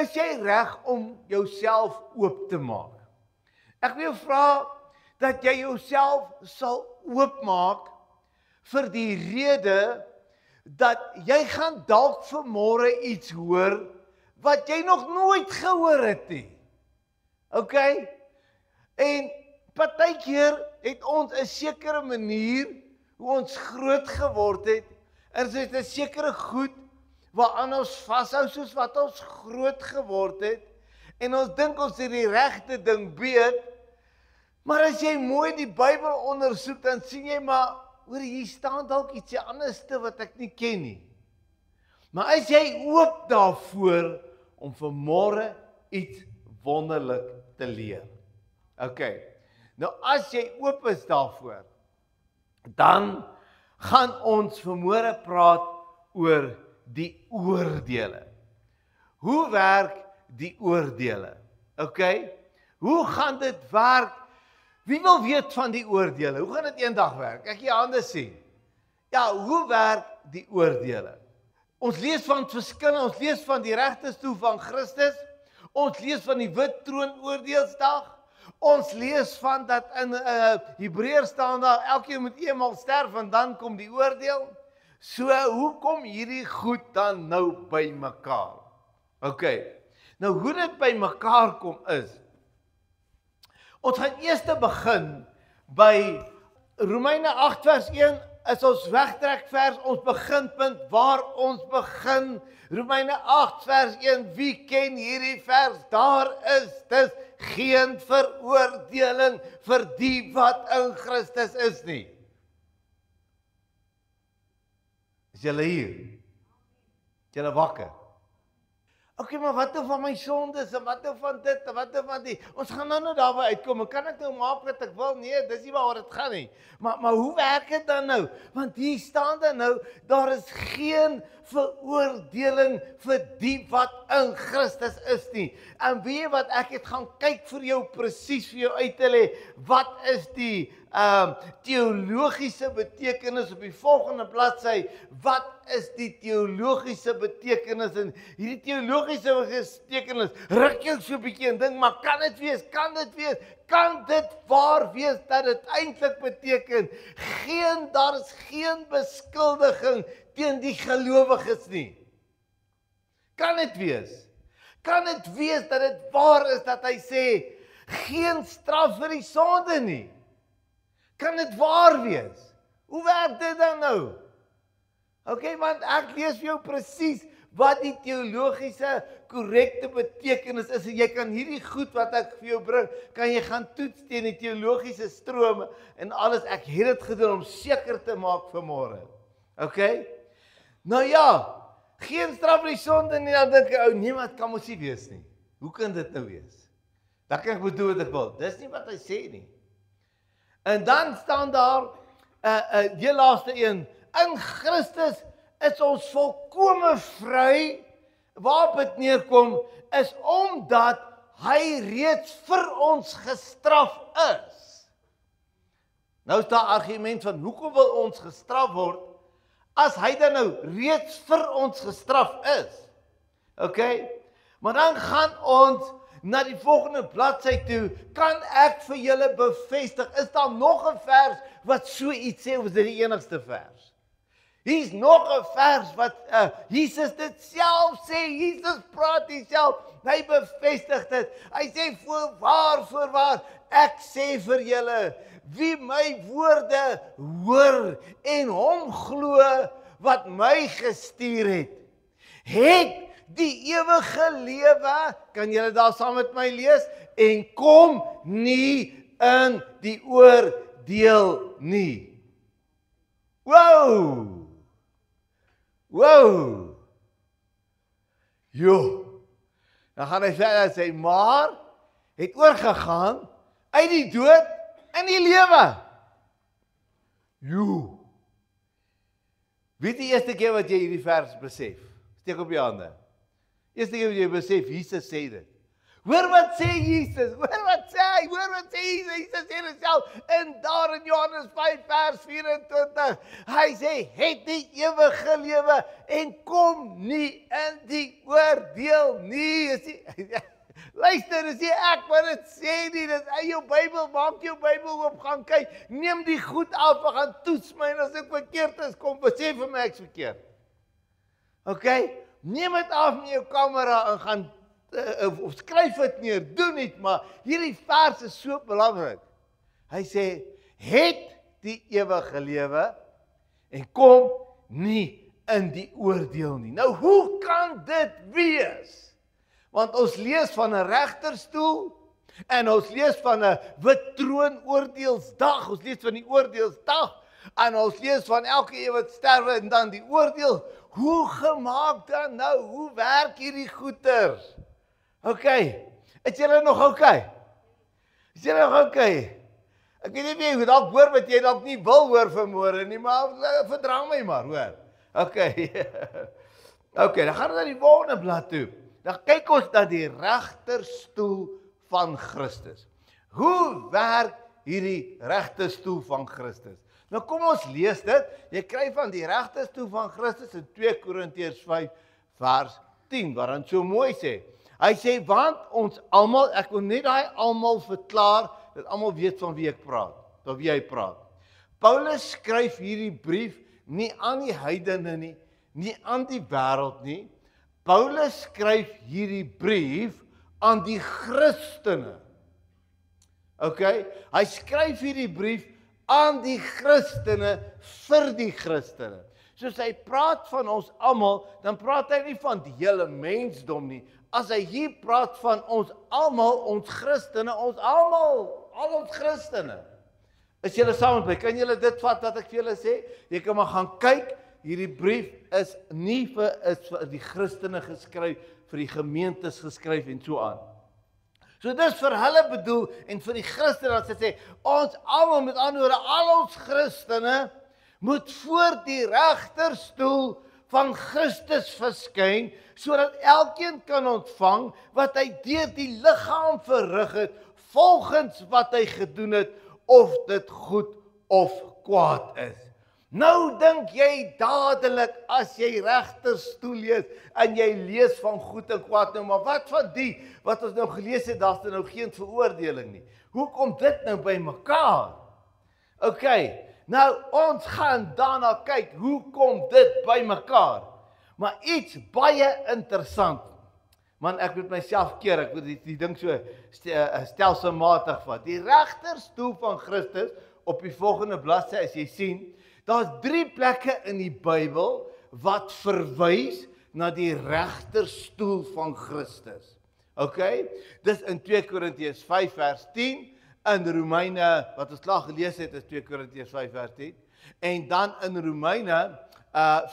Is jy reg om jouself oop te maak? Ek wil jou vra dat jy jouself sal oopmaak vir die rede dat jy gaan dalk vanmôre iets hoor wat jy nog nooit gehoor het nie. OK? En partykeer het ons 'n sekere manier hoe ons groot geword het. Is dit 'n sekere goed waaraan ons vashou soos wat ons groot geword het en ons dink ons het die regte ding weet. Maar as jy mooi die Bybel ondersoek, dan sien jy maar, hoor, hier staan dalk iets anderste wat ek nie ken nie. Maar as jy oop daarvoor om vanmôre iets wonderlik te leer. OK. Nou as jy oop is daarvoor, dan gaan ons vanmôre praat oor die oordeele. Hoe werk die oordeele? OK? Hoe gaan dit werk? Wie wil weet van die oordeele? Hoe gaan dit eendag werk? Ek jy hande sien. Ja, hoe werk die oordeele? Ons lees van verskillende, ons lees van die regterstoel van Christus. Ons lees van die wit troon oordeelsdag. Ons lees van dat in Hebreërs staan daar elkeen moet eenmaal sterf en dan kom die oordeel. So, hoe kom hierdie goed dan nou by mekaar? OK. Nou hoe dit by mekaar kom is, ons gaan eers begin by Romeine 8 vers 1 is ons wegtrek vers, ons beginpunt waar ons begin. Romeine 8 vers 1, wie ken hierdie vers? Daar is dis geen veroordeling vir die wat in Christus is nie. Is julle hier? Is julle wakker? OK, maar wat van my sondes en wat van dit en wat van die? Ons gaan nou daarby uitkom. Kan ek nou maak wat ek wil? Nee, dis nie waaroor dit gaan nie. Maar hoe werk dit dan nou? Want hier staan dan nou, daar is geen veroordeling vir die wat in Christus is nie. En weet jy wat, ek het gaan kyk vir jou presies vir jou uit te lê, wat is die teologiese betekenis op die volgende bladsy? Wat is die teologiese betekenis? En hierdie teologiese betekenis ruk jou so 'n bietjie en dink, maar kan dit wees? Kan dit wees? Kan dit waar wees dat dit eintlik beteken daar is geen beskuldiging teen die gelowiges nie? Kan dit wees? Kan dit wees dat dit waar is dat hy sê geen straf vir die sonde nie? Kan dit waar wees? Hoe werk dit dan nou? OK, want ek lees vir jou presies wat die teologiese korrekte betekenis is. En jy kan hierdie goed wat ek vir jou bring, kan jy gaan toets teen die teologiese strome en alles. Ek het dit gedoen om seker te maak vanmôre. OK? Nou ja, geen straf vir die sonde nie, dan dink ek, nee, maar dit kan mos nie wees nie. Hoe kan dit nou wees? Dan kan ek bedoel wat ek wil. Dis nie wat hy sê nie. En dan staan daar die laaste een, in Christus is ons volkome vry. Waarop dit neerkom is omdat hy reeds vir ons gestraf is. Nou is daar argument van hoekom wil ons gestraf word as hy dan nou reeds vir ons gestraf is. OK? Maar dan gaan ons na die volgende bladsy toe, kan ek vir julle bevestig, is daar nog 'n vers wat so iets sê, of is dit die enigste vers? Hier's nog 'n vers wat Jesus dit self sê, Jesus praat dit self, hy bevestig dit. Hy sê voorwaar, ek sê vir julle, wie my woorde hoor en hom glo wat my gestuur het die ewige lewe, kan julle daar saam met my lees, en kom nie in die oordeel nie. Wow! Wow! Jo! Dan gaan hy verder sê, maar het oorgegaan uit die dood in die lewe. Jo! Weet die eerste keer wat jy hierdie vers besef? Steek op jou hande. Eerste keer wat jy besef, Jesus sê dit. Hoor wat sê Jesus, hoor wat sê hy, hoor wat sê Jesus, Jesus sê dit self, en daar in Johannes 5 vers 24, hy sê, het die ewige lewe, en kom nie in die oordeel nie, luister, dis nie ek wat dit sê nie, dis uit jou Bybel, maak jou Bybel oop, gaan kyk, neem die goed af, en gaan toets my, en as ek verkeerd is, kom, besef vir my ek's verkeerd. Okay, neem dit af met jou kamera, en gaan of skryf dit neer, doen dit, maar hierdie vers is so belangrik. Hy sê, het die ewige lewe en kom nie in die oordeel nie. Nou, hoe kan dit wees? Want ons lees van 'n regterstoel en ons lees van 'n wit troon oordeelsdag, ons lees van die oordeelsdag en ons lees van elke een wat sterwe en dan die oordeel. Hoe gemaak dan nou? Hoe werk hierdie goeters? Okay, is julle nog okay? Is julle nog okay? Ek weet nie wie jy dalk hoor wat jy dalk nie wil hoor vanmôre nie, maar verdra my maar, hoor. Okay. Okay, dan gaan ons na die volgende blad toe. Dan kyk ons na die regterstoel van Christus. Hoe werk hierdie regterstoel van Christus? Nou kom ons lees dit. Jy kry van die regterstoel van Christus in 2 Korintiërs 5 vers 10, waarin so mooi sê. Hy sê, want ons almal, ek wil net daai almal verklaar, dat almal weet van wie ek praat, van wie hy praat. Paulus skryf hierdie brief nie aan die heidene nie, nie aan die wêreld nie. Paulus skryf hierdie brief aan die Christene. Okay? Hy skryf hierdie brief aan die Christene vir die Christene. Soos hy praat van ons almal, dan praat hy nie van die hele mensdom nie. As hy hier praat van ons almal, ons Christene, ons almal, al ons Christene. Is julle saam met my? Kan julle dit vat wat ek vir julle sê? Jy kan maar gaan kyk, hierdie brief is nie vir die Christene geskryf, vir die gemeentes geskryf en so aan. So dis vir hulle bedoel en vir die Christene as hy sê, ons almal met ander woorde, al ons Christene moet voor die regterstoel van Christus verskyn, sodat elkeen kan ontvang wat hy deur die liggaam verrig het, volgens wat hy gedoen het, of dit goed of kwaad is. Nou dink jy dadelik as jy regterstoel lees en jy lees van goed en kwaad nou, maar wat van die wat ons nou gelees het, daar's nou geen veroordeling nie. Hoe kom dit nou by mekaar? Okay, nou ons gaan daarna kyk, hoe kom dit by mekaar? Maar iets baie interessant. Man, ek moet myself keer, ek moet die ding so stelselmatig vat. Die regterstoel van Christus op die volgende bladsy, as jy sien, daar's 3 plekke in die Bybel wat verwys na die regterstoel van Christus. Okay? Dis in 2 Korintiërs 5 vers 10, in Romeine, wat ons klaar gelees het, is 2 Korintiërs 5 vers 10, en dan in Romeine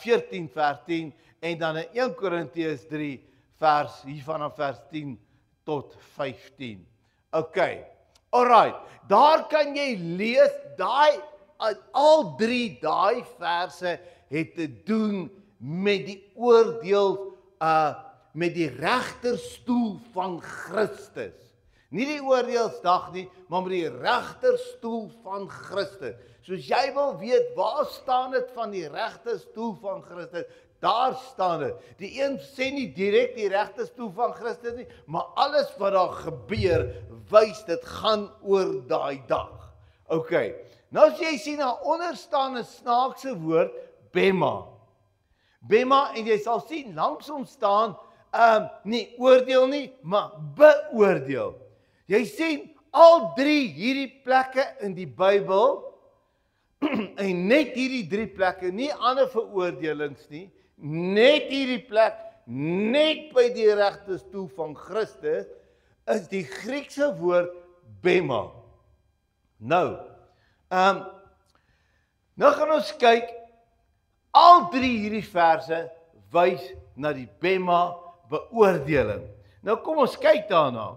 14 vers 10, en dan in 1 Korintiërs 3 vers, hiervan af vers 10 tot 15. Okay, alright, daar kan jy lees, al 3 daai verse het te doen met die oordeel, met die regterstoel van Christus. Nie die oordeelsdag nie, maar met die regterstoel van Christus. Soos jy wil weet, waar staan dit van die regterstoel van Christus? Daar staan dit. Die een sê nie direk die regterstoel van Christus nie, maar alles wat daar gebeur, wys dit gaan oor daai dag. Okay. Nou as jy sien daar onder staan 'n snaakse woord, bema. Bema, en jy sal sien langs hom staan nie oordeel nie, maar beoordeel. Jy sien al 3 hierdie plekke in die Bybel en net hierdie 3 plekke, nie ander veroordelings nie, net hierdie plek, net by die regterstoel van Christus, is die Griekse woord bema. Nou gaan ons kyk, al 3 hierdie verse wys na die bema beoordeling. Nou kom ons kyk daarna.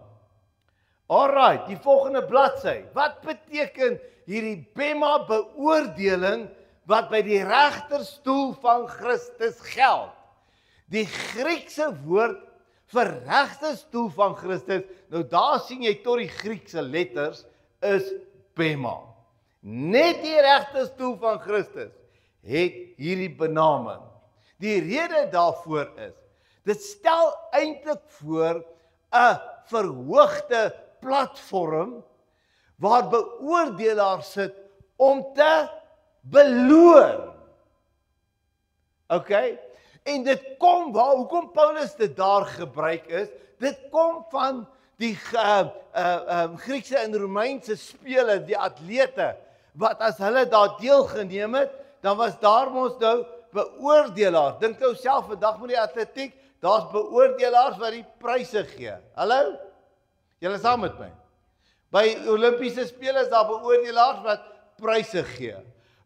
Alright, die volgende bladsy. Wat beteken hierdie bema beoordeling wat by die regterstoel van Christus geld? Die Griekse woord vir regterstoel van Christus, nou daar sien jy tot die Griekse letters, is Bema. Net die regterstoel van Christus het hierdie benaming. Die rede daarvoor is, dit stel eintlik voor 'n verhoogde platform waar beoordelaars sit om te beloon. Okay? En dit kom hoekom Paulus dit daar gebruik is, dit kom van die Griekse en Romeinse spelers, die atlete, wat as hulle daar deelgeneem het, dan was daar mos nou beoordelaars. Dink nou self vandag met die atletiek, daar's beoordelaars wat die pryse gee. Hallo? Julle saam met my? By Olimpiese spele is daar beoordelaars wat pryse gee.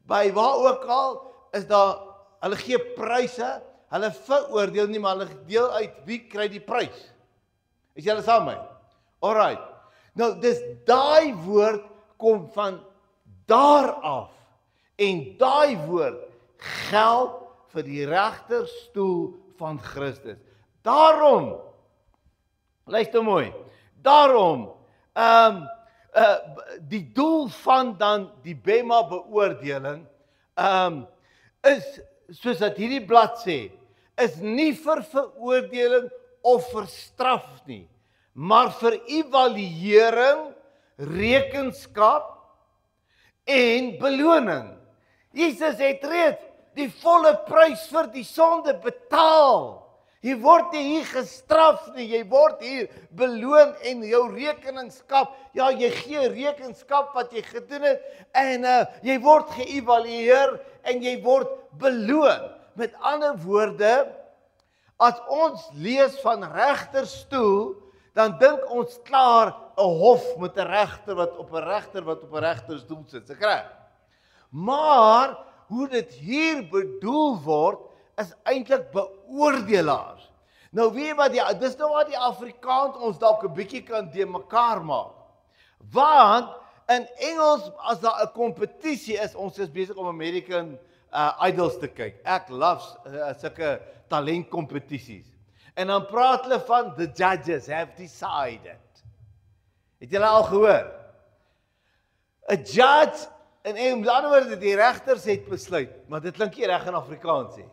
By waar ook al is daar, hulle gee pryse, hulle veroordeel nie, maar hulle deel uit wie kry die prys. Is julle saam met my? Alright. Nou, dis daai woord kom van daar af. En daai woord geld vir die regterstoel van Christus. Daarom, luister mooi, daarom, die doel van dan die Bema beoordeling, is, soos dat hierdie blad sê, is nie vir veroordeling of vir straf nie, maar vir evaluering, rekenskap en beloning. Jesus het reeds die volle prys vir die sonde betaal. Jy word nie hier gestraf nie, jy word hier beloon en jou rekenskap, ja, jy gee rekenskap wat jy gedoen het en jy word geëvalueer en jy word beloon. Met ander woorde, as ons lees van regterstoel, dan dink ons klaar 'n hof met 'n regter wat op 'n regterstoel sit. Dis reg. Maar hoe dit hier bedoel word, is eintlik beoordelaars. Nou weet jy wat, dis nou wat die Afrikaans ons dalk 'n bietjie kan de mekaar maak. Want in Engels, as daar 'n kompetisie is, ons is besig om American Idols te kyk. Ek love sulke talentkompetisies. En dan praat hulle van the judges have decided. Het julle al gehoor? 'n Judge, en met ander woorde, die regters het besluit, maar dit klink nie reg in Afrikaans nie.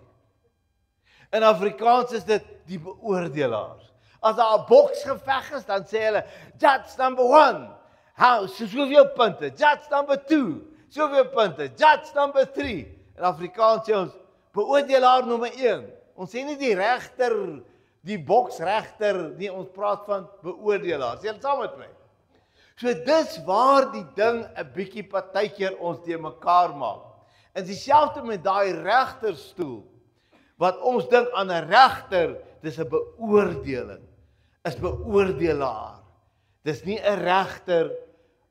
In Afrikaans is dit die beoordelaars. As daar 'n boksgeveg is, dan sê hulle, judge number 1, soveel punte, judge number 2, soveel punte, judge number 3. In Afrikaans sê ons, beoordelaar nommer 1. Ons sê nie die regter, die boksregter, nie, ons praat van beoordelaars. Jy is saam met my? So dis waar die ding 'n bietjie partykeer ons te mekaar maak. En dieselfde met daai regterstoel, wat ons dink aan 'n regter, dis 'n beoordeling, is beoordelaar. Dis nie 'n regter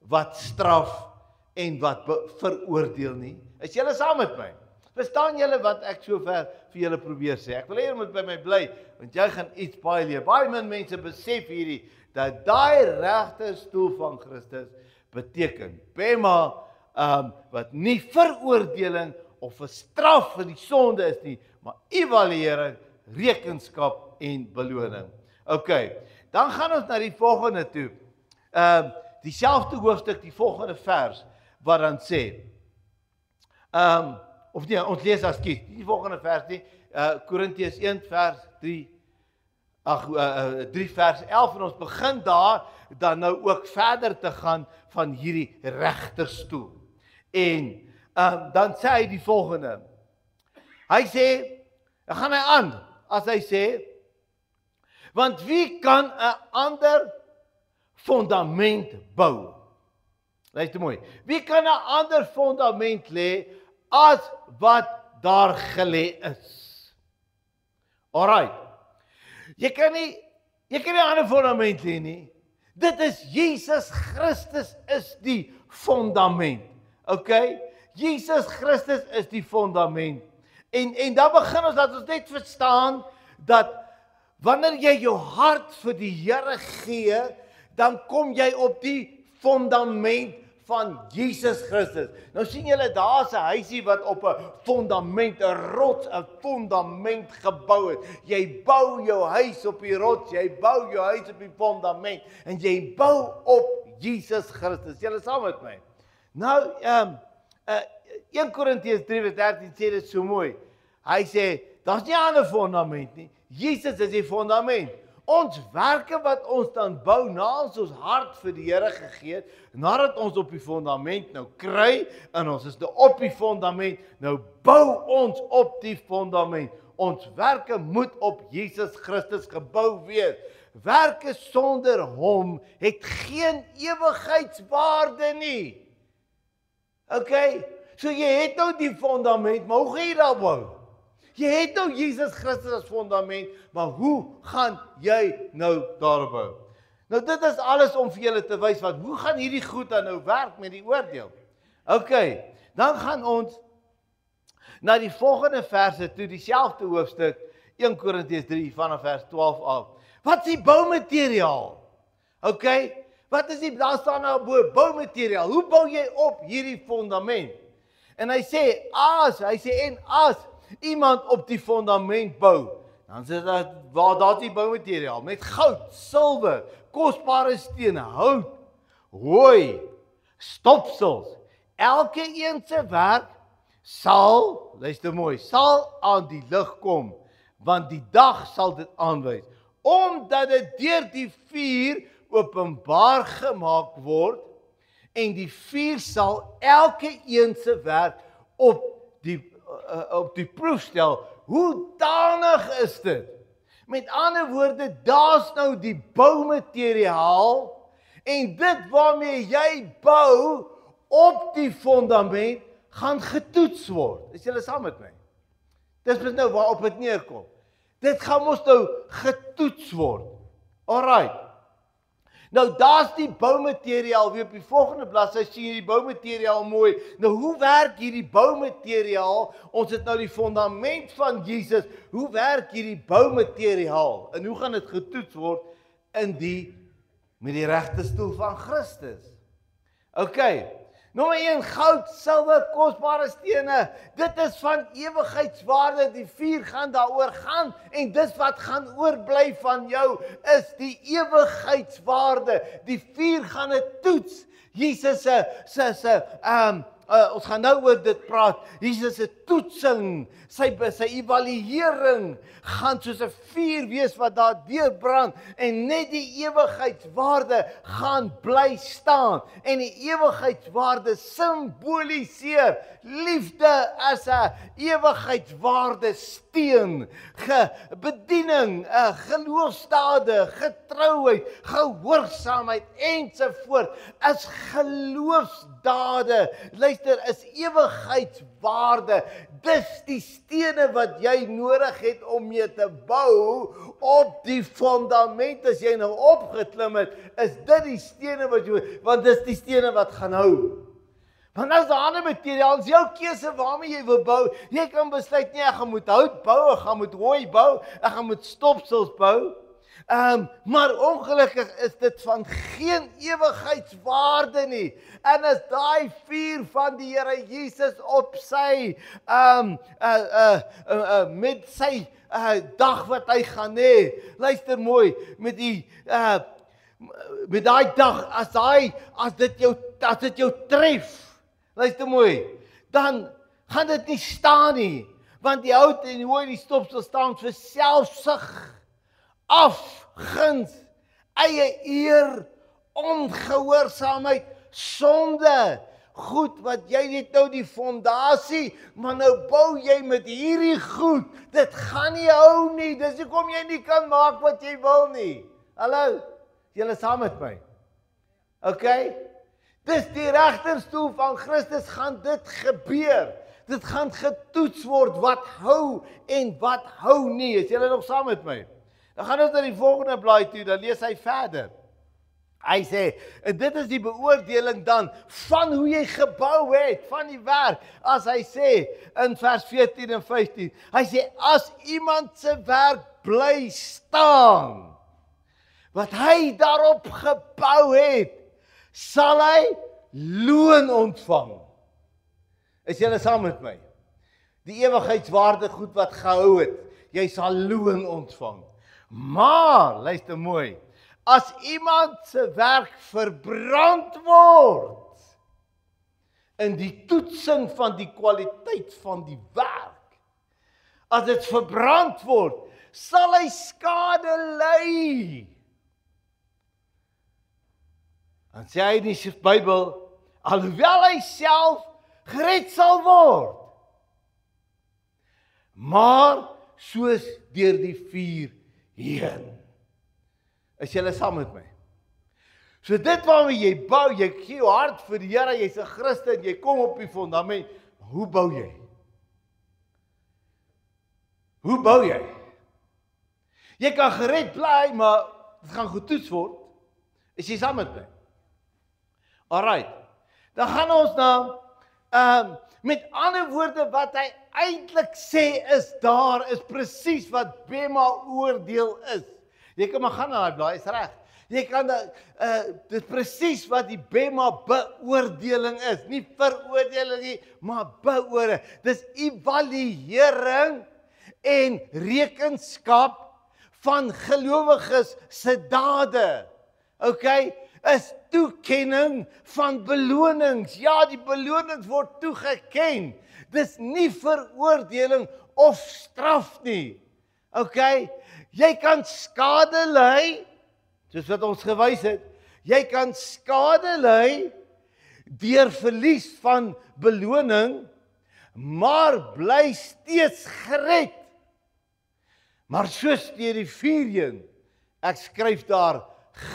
wat straf en wat veroordeel nie. Is julle saam met my? Verstaan julle wat ek sover vir julle probeer sê? Ek wil hê julle moet by my bly, want jy gaan iets baie leer. Baie min mense besef hierdie, dat daai regterstoel van Christus beteken Bema, wat nie veroordeling of 'n straf vir die sonde is nie, maar evaluering, rekenskap en beloning. OK, dan gaan ons na die volgende toe. Dieselfde hoofstuk, die volgende vers, wat dan sê, of nee, ons lees askies, die volgende vers nie, Korintiërs 1 vers 3 vers 11, en ons begin daar, dan nou ook verder te gaan van hierdie regterstoel. En dan sê hy die volgende, hy sê, dan gaan hy aan, as hy sê, want wie kan 'n ander fondament bou? Luister mooi, wie kan 'n ander fondament lê, as wat daar gelê is? Alright, jy kan nie 'n ander fondament lê nie. Dit is Jesus Christus is die fondament. Okay? Jesus Christus is die fondament. En dan begin ons dat ons net verstaan dat wanneer jy jou hart vir die Here gee, dan kom jy op die fondament van Jesus Christus. Nou sien julle, daar's 'n huisie wat op 'n fondament, 'n rots, 'n fondament gebou het. Jy bou jou huis op die rots, jy bou jou huis op die fondament en jy bou op Jesus Christus. Julle saam met my. Nou, 1 Korintiërs 3:13 sê dit so mooi. Hy sê, daar's nie 'n ander fondament nie. Jesus is die fondament. Ons werke wat ons dan bou, na ons hart vir die Here gegee het, nadat ons op die fondament nou kry, en ons is nou op die fondament, nou bou ons op die fondament. Ons werke moet op Jesus Christus gebou wees. Werke sonder hom het geen ewigheidswaarde nie. Okay? So jy het nou die fondament, maar hoe gaan jy daar bou? Jy het nou Jesus Christus as fondament, maar hoe gaan jy nou daar bou? Nou dit is alles om vir julle te wys wat hoe gaan hierdie goed dan nou werk met die oordeel? Okay, dan gaan ons na die volgende verse toe, dieselfde hoofstuk, 1 Korintiërs 3 vanaf vers 12 af. Wat is die boumateriaal? Okay, wat is die, daar staan nou bo, boumateriaal. Hoe bou jy op hierdie fondament? En hy sê, as iemand op die fondament bou, dan sê dat waar daar die boumateriaal met goud, silwer, kosbare stene, hout, hooi, stopsels. Elke een se werk sal, luister mooi, sal aan die lig kom, want die dag sal dit aanwys, omdat dit deur die vuur openbaar gemaak word, en die vuur sal elke een se werk op die proef stel. Hoe danig is dit? Met ander woorde, daar's nou die boumateriaal, en dit waarmee jy bou op die fondament gaan getoets word. Is julle saam met my? Dis nou waarop dit neerkom. Dit gaan mos nou getoets word. Alright. Nou daar's die boumateriaal, weer op die volgende bladsy sien jy die boumateriaal mooi. Nou hoe werk hierdie boumateriaal? Ons het nou die fondament van Jesus. Hoe werk hierdie boumateriaal? En hoe gaan dit getoets word met die regte stoel van Christus? Okay. Nommer 1, goud, silwer, kosbare stene. Dit is van ewigheidswaarde. Die vuur gaan daaroor gaan en dis wat gaan oorbly van jou is die ewigheidswaarde. Die vuur gaan dit toets. Jesus ons gaan nou oor dit praat. Jesus se toetsing, sy evaluering gaan soos 'n vuur wees wat daar deurbrand en net die ewigheidswaarde gaan bly staan. En die ewigheidswaarde simboliseer liefde as 'n ewigheidswaarde steen, bediening, geloofsdade, getrouheid, gehoorsaamheid ensovoort as geloofsdade. Luister, is ewigheidswaarde. Dis die stene wat jy nodig het om mee te bou op die fondament. As jy nou opgeklim het, is dit die stene wat jy, want dis die stene wat gaan hou. Want as daar ander materiaal is jou keuse waarmee jy wil bou, jy kan besluit nie, ek gaan met hout bou, ek gaan met hooi bou, ek gaan met stopsels bou. Maar ongelukkig is dit van geen ewigheidswaarde nie. En as daai vuur van die Here Jesus op sy met sy dag wat hy gaan hê, luister mooi, met daai dag, as dit jou tref, luister mooi, dan gaan dit nie staan nie, want die hout en die hooi, die stopsel staan vir selfsug, afguns, eie eer, ongehoorsaamheid, sonde, goed wat jy net nou die fondasie, maar nou bou jy met hierdie goed, dit gaan nie hou nie, dis hoekom jy nie kan maak wat jy wil nie. Hallo, julle saam met my? Okay? Dis die regterstoel van Christus gaan dit gebeur. Dit gaan getoets word wat hou en wat hou nie. Is julle nog saam met my? Dan gaan ons na die volgende blaai toe, dan lees hy verder. Hy sê, en dit is die beoordeling dan van hoe jy gebou het, van die werk. As hy sê in vers 14 en 15, hy sê, as iemand se werk bly staan, wat hy daarop gebou het, sal hy loon ontvang. Is julle saam met my? Die ewigheidswaarde goed wat gehou het, jy sal loon ontvang. Maar, luister mooi, as iemand se werk verbrand word, in die toetsing van die kwaliteit van die werk, as dit verbrand word, sal hy skade ly. Dan sê hy in die Bybel, alhoewel hy self gered sal word, maar soos deur die vuur heen. Is julle saam met my? So dit waarmee jy bou, jy gee jou hart vir die Here, jy's 'n Christen, jy kom op die fondament, hoe bou jy? Hoe bou jy? Jy kan gered bly, maar dit gaan getoets word. Is jy saam met my? Alright, dan gaan ons nou, met ander woorde, wat hy eintlik sê is, daar is presies wat Bema oordeel is. Jy kan maar gaan na die blaai, is reg. Jy kan, dit is presies wat die Bema beoordeling is. Nie veroordeling nie, maar beoordeling. Dis evaluering en rekenskap van gelowiges se dade. Okay? Is toekenning van belonings. Ja, die belonings word toegeken. Dis nie veroordeling of straf nie. Okay? Jy kan skade ly, soos wat ons gewys het. Jy kan skade ly deur verlies van beloning, maar bly steeds gered. Maar soos deur die vuur heen, ek skryf daar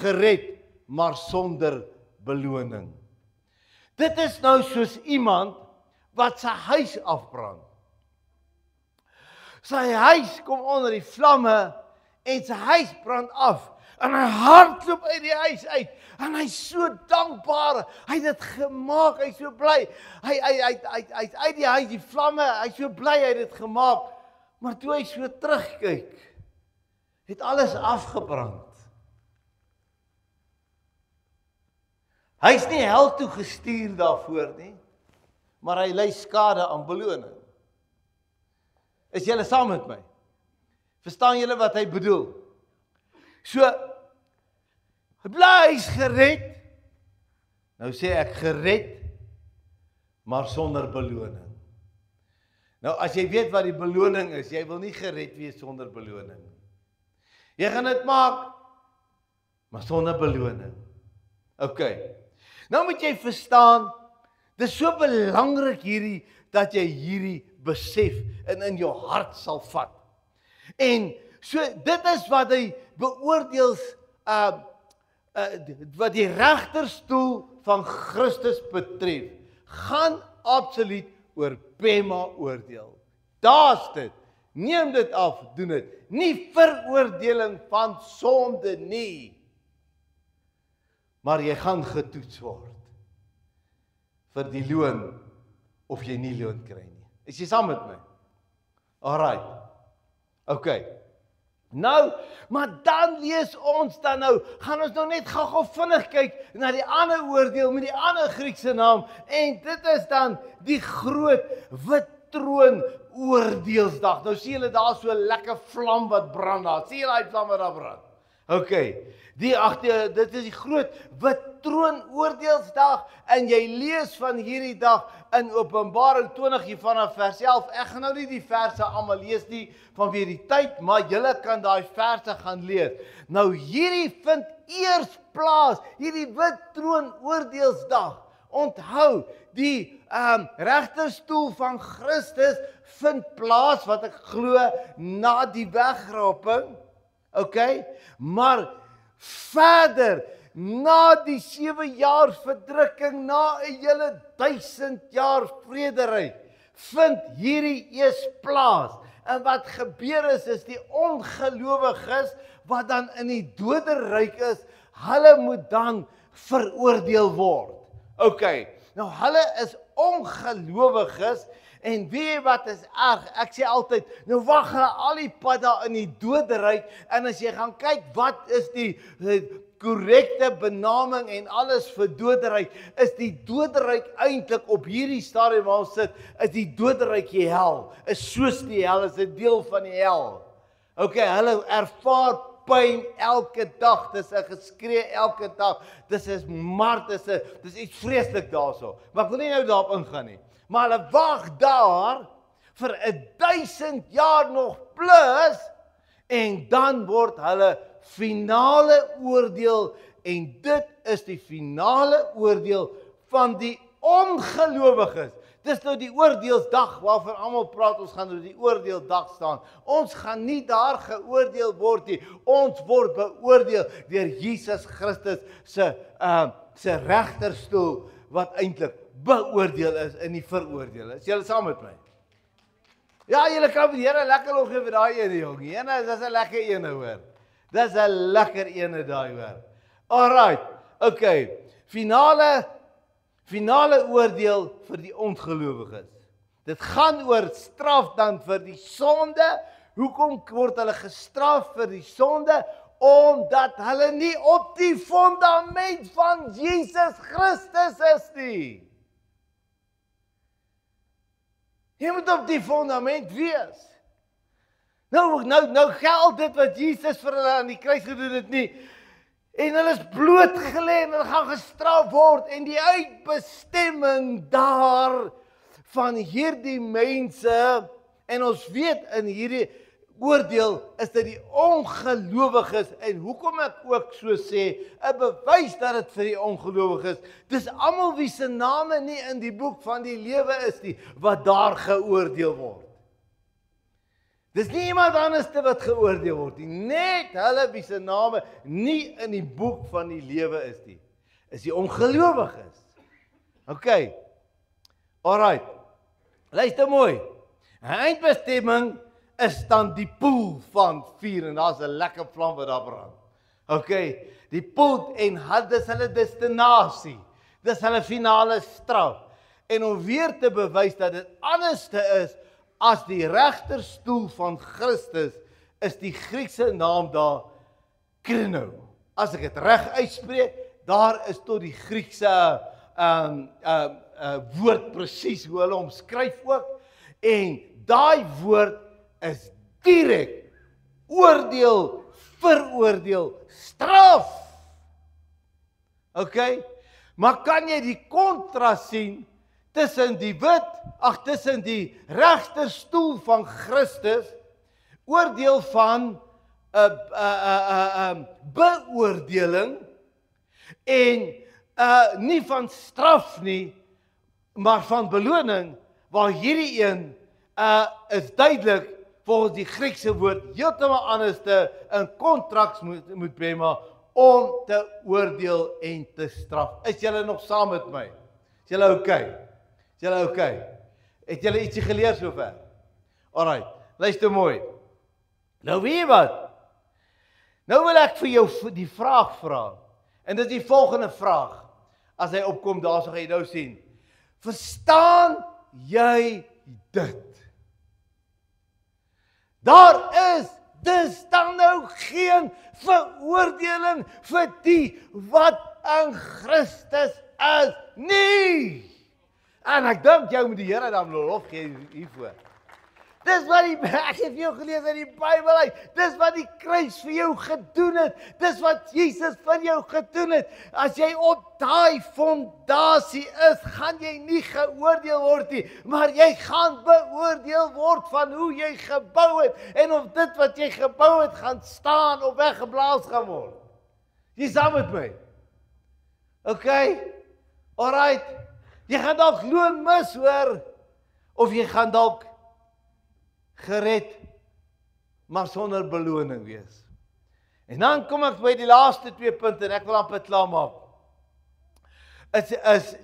gered, maar sonder beloning. Dit is nou soos iemand wat sy huis afbrand. Sy huis kom onder die vlamme en sy huis brand af. En hy hardloop uit die huis uit. En hy's so dankbaar. Hy het dit gemaak, hy's so bly. Hy uit die huis, die vlamme, hy's so bly hy het dit gemaak. Maar toe hy so terugkyk, het alles afgebrand. Hy's nie hel toe gestuur daarvoor nie, maar hy ly skade aan beloning. Is julle saam met my? Verstaan julle wat hy bedoel? So, bly hy's gered, nou sê ek gered, maar sonder beloning. Nou as jy weet wat die beloning is, jy wil nie gered wees sonder beloning. Jy gaan dit maak, maar sonder beloning. Okay. Nou moet jy verstaan, dit is so belangrik hierdie, dat jy hierdie besef en in jou hart sal vat. En so, dit is wat hy beoordeels, wat die regterstoel van Christus betref, gaan absoluut oor Bema oordeel. Daar's dit. Neem dit af, doen dit. Nie veroordeling van sonde nie. Maar jy gaan getoets word vir die loon of jy nie loon kry nie. Is jy saam met my? Alright. Okay. Nou, maar dan lees ons dan nou, gaan ons nou net gou vinnig kyk na die ander oordeel met die ander Griekse naam en dit is dan die groot wit troon oordeelsdag. Nou sien julle daar so 'n lekker vlam wat brand daar. Sien julle daai vlam wat daar brand? Okay. Dit is die groot wit troon oordeelsdag en jy lees van hierdie dag in Openbaring 20 vanaf vers 11. Ek gaan nou nie die verse almal lees nie vanweë die tyd, maar julle kan daai verse gaan lees. Nou hierdie vind eers plaas, hierdie wit troon oordeelsdag. Onthou, die regterstoel van Christus vind plaas wat ek glo na die wegraping. Okay? Maar verder, na die 7 jaar verdrukking, na 'n hele 1000 jaar vrederyk, vind hierdie eers plaas. En wat gebeur is die ongelowiges wat dan in die doderyk is, hulle moet dan veroordeel word. Okay, nou hulle is ongelowiges en weet jy wat is erg? Ek sê altyd, nou wag hulle al die pad daar in die doderyk en as jy gaan kyk wat is die korrekte benaming en alles vir doderyk, is die doderyk eintlik op hierdie stadium waar ons sit, is die doderyk die hel, is soos die hel, is 'n deel van die hel. Okay, hulle ervaar pyn elke dag, dis 'n geskree elke dag, dis is mart, dis iets vreeslik daarso. Maar ek wil nie nou daarop ingaan nie. Maar hulle wag daar vir 1000 jaar nog plus, en dan word hulle finale oordeel, en dit is die finale oordeel van die ongelowiges. Dis nou die oordeelsdag waarvan almal praat, ons gaan oor die oordeeldag staan. Ons gaan nie daar geoordeel word nie. Ons word beoordeel deur Jesus Christus se regterstoel wat eintlik beoordeel is en nie veroordeel is. Julle saam met my? Ja, julle kan vir die Here lekker lof gee vir daai ene jongie. Dis 'n lekker ene hoor. Dis 'n lekker ene daai hoor. Alright. Okay. Finale oordeel vir die ongelowiges. Dit gaan oor straf dan vir die sonde. Hoekom word hulle gestraf vir die sonde? Omdat hulle nie op die fondament van Jesus Christus is nie. Jy moet op die fondament wees. Nou geld dit wat Jesus vir hulle aan die kruis gedoen het nie. En hulle is blootgelê en hulle gaan gestraf word, en die uitbestemming daar van hierdie mense, en ons weet in hierdie oordeel is dit die ongelowiges, en hoekom ek ook so sê, 'n bewys dat dit vir die ongelowiges, dis almal wie se name nie in die boek van die lewe is nie, wat daar geoordeel word. Dis nie iemand anders wat geoordeel word nie, net hulle wie se name nie in die boek van die lewe is nie, is die ongelowiges. Okay. Alright. Luister mooi. 'n Eindbestemming is dan die poel van vuur, en daar's 'n lekker vlam wat daar brand. Okay, die poel, en dis hulle destinasie. Dis hulle finale straf. En om weer te bewys dat dit anderste is as die regterstoel van Christus, is die Griekse naam daar krino. As ek dit reg uitspreek, daar is tot die Griekse woord presies hoe hulle omskryf ook, en daai woord is direk oordeel, veroordeel, straf. Okay? Maar kan jy die kontras sien tussen tussen die regterstoel van Christus, oordeel van beoordeling, en nie van straf nie, maar van beloning, waar hierdie een is duidelik volgens die Griekse woord heeltemal anders in kontraks moet bring, maar om te oordeel en te straf. Is julle nog saam met my? Is julle okay? Is julle okay? Het julle ietsie geleer sover? Alright, luister mooi. Nou weet jy wat? Nou wil ek vir jou die vraag vra. En dit is die volgende vraag. As hy opkom, daar sal jy nou sien. Verstaan jy dit? Daar is dus dan nou geen veroordeling vir die wat in Christus is nie. En ek dink jy moet die Here dan lof gee hiervoor. Dis wat ek het vir jou gelees uit die Bybel uit. Dis wat die kruis vir jou gedoen het. Dis wat Jesus vir jou gedoen het. As jy op daai fondasie is, gaan jy nie geoordeel word nie, maar jy gaan beoordeel word van hoe jy gebou het, en of dit wat jy gebou het gaan staan of weggeblaas gaan word. Jy saam met my? Okay? Alright. Jy gaan dalk loon mis, hoor, of jy gaan dalk gered, maar sonder beloning wees. En dan kom ek by die laaste 2 punte, en ek wil amper klaar maak.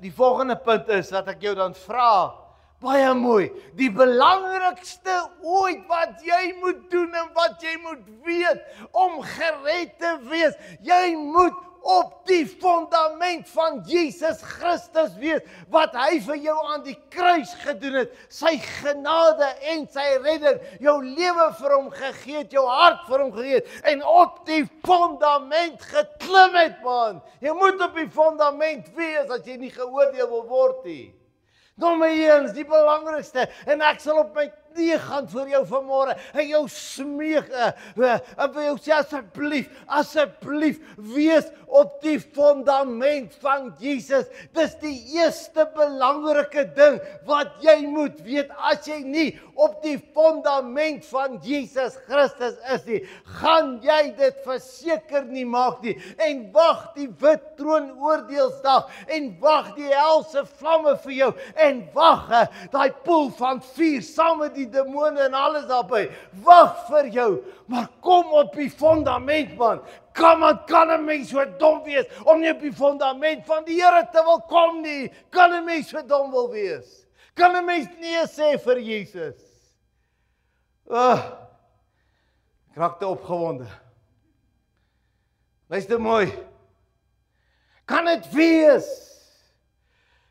Die volgende punt is, dat ek jou dan vra, baie mooi, die belangrikste ooit wat jy moet doen, en wat jy moet weet, om gered te wees, jy moet op die fondament fondament van Jesus Christus wees, wat hy vir jou aan die kruis gedoen het, sy genade en sy redding, jou lewe vir hom gegee het, jou hart vir hom gegee het, en op die fondament geklim het, man. Jy moet op die fondament wees, as jy nie geoordeel wil word nie. Nommer 1 is die belangrikste, en ek sal op my knie gaan vir jou vanmôre, en jou smeek, en vir jou sê, asseblief, wees op die fondament van Jesus. Dis die eerste belangrike ding, wat jy moet weet, as jy nie op die fondament van Jesus Christus is nie, gaan jy dit verseker nie maak nie, en wag die wit troon oordeelsdag, en wag die helse vlamme vir jou, en wag daai poel van vuur, saam met die demone en alles daarby, wag vir jou, maar kom op die fondament, man. Kan 'n mens so dom wees, om nie op die fondament van die Here te wil kom nie? Kan 'n mens so dom wil wees? Kan 'n mens nee sê vir Jesus? Ek raak te opgewonde. Luister mooi. Kan dit wees?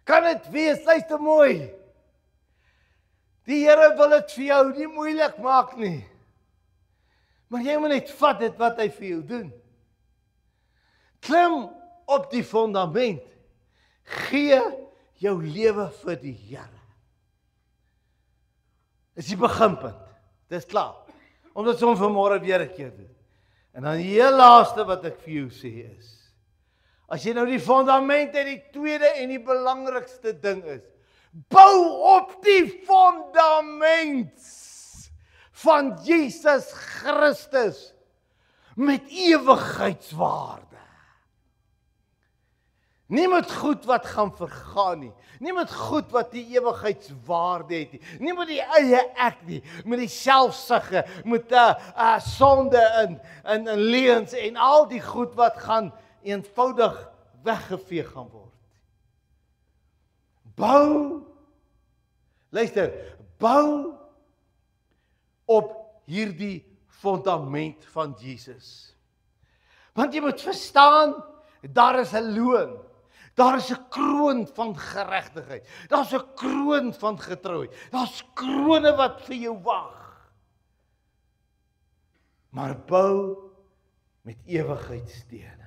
Kan dit wees? Luister mooi. Die Here wil dit vir jou nie moeilik maak nie. Maar jy moet net vat dit wat hy vir jou doen. Klim op die fondament. Gee jou lewe vir die Here. Dis die beginpunt. Dis klaar. Omdat ons vanmôre weer 'n keer doen. En dan die heel laaste wat ek vir jou sê is, as jy nou die fondament en die tweede en die belangrikste ding is, bou op die fondament van Jesus Christus met ewigheidswaarde. Nie met goed wat gaan vergaan nie. Nie met goed wat die ewigheidswaarde het nie. Nie met die eie ek nie. Met die selfsugge, met sonde en leuns en al die goed wat gaan eenvoudig weggevee gaan word. Bou op hierdie fondament van Jesus. Want jy moet verstaan, daar is 'n loon. Daar is 'n kroon van geregtigheid. Daar's 'n kroon van getrouheid. Daar's krone wat vir jou wag. Maar bou met ewigheidssteen.